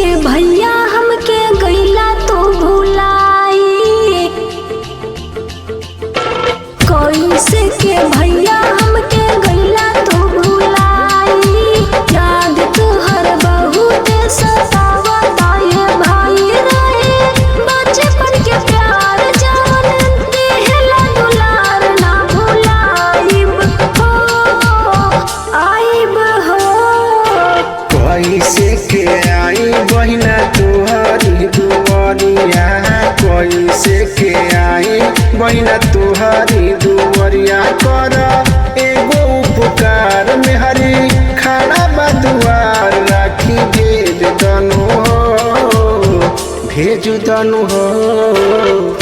के भैया हमके गईला तो भुलाई, कैसे के भैया हमके गईला तो भुलाई। याद तुहर बहुत सतावता ये भाई रहे, बचपन के प्यार जान देहला दुलार ना भुलाइब हो, आइब हो। कैसे के आई बहिना तुहरी दुवरिया, कैसे के आई बहिना तुहरी दुवरिया। कर एगो उपकार में हरी खड़ा बदुआर राखी भेज दनु हो, भेज दनु हो।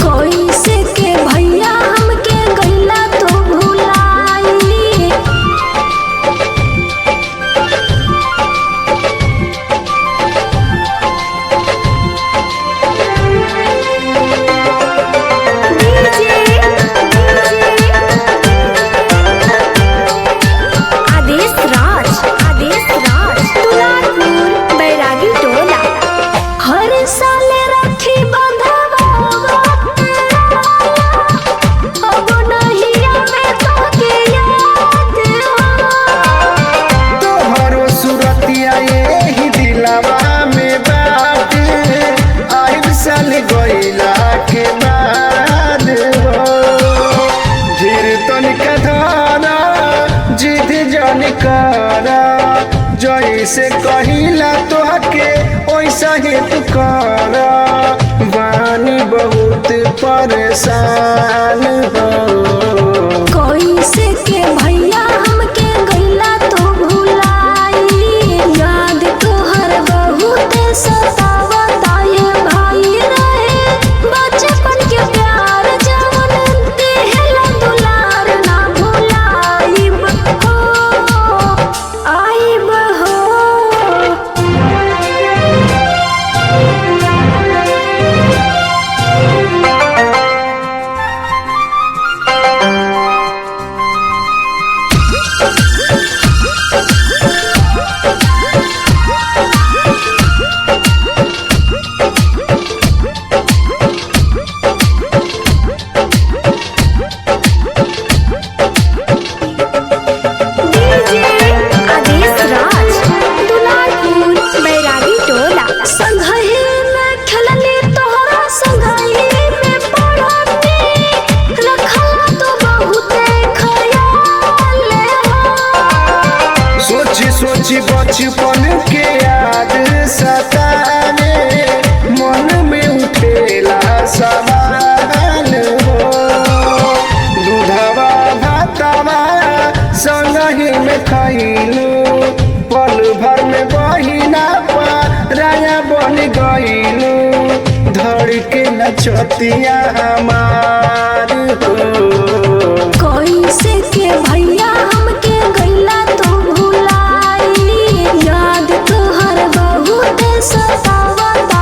कैसे के भैया हमके गईला तो भुलाई। हर साल राखी बंधवावा, अब नहीं आवे तोके याद हो। तोहरो सुरतिया यही दिलवा में बाटे, आइब साल गइला के बाद हो। धीर तनिका धारा जिद जन करा, जैसे कहिला तोहके वैसा ही तू करा। बानी बहुत परेशान हो। कैसे के भैया हमके गईला तो भुलाई, याद तोहर बहुत सतावता ये भाई रहे, बचपन के प्यार जान देहला दुलार ना भुलाइब हो, आइब हो। संघही में खेलनी तोहरा संघही में पड़ती, रखला तो बहुते ख्याल हो। सोची सोची बचपन के याद सतावे, मन में उठेला सवाल हो। दूधवा भातवा संगही में खइलू, पल भर में बहिना राया बन गइलू। धड़ के नचतिया हमार हो। कैसे के भैया हमके गईला तो भुलाई, याद तोहर बहुत सतावता।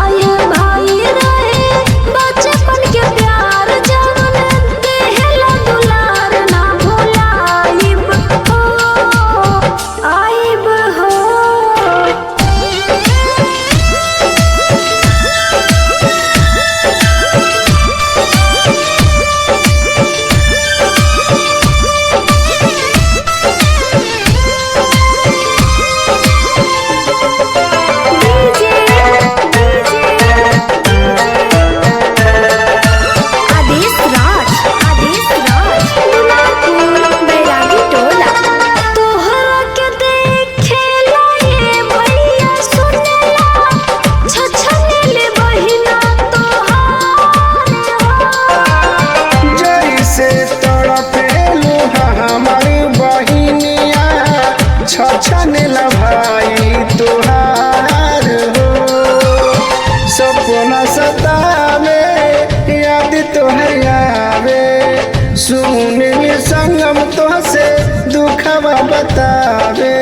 बतावे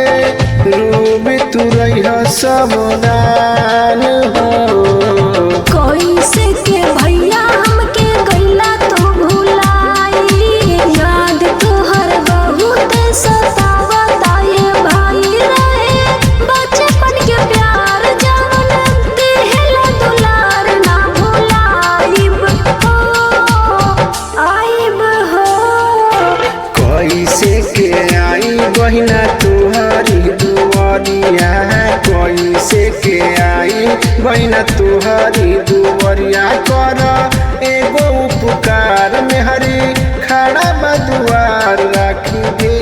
रूब तू रही सबदान हो। कैसे के भैया हमके गैला तो भुलाई, याद तोहर बहुत सतावता ये भाई रहे बचपन के प्यार जवन बहिना तुहरी दुवरिया कैसे के आई बहिना तुहरी दुवरिया कर एगो उपकार में हरी खड़ा बदुआर राखी दे।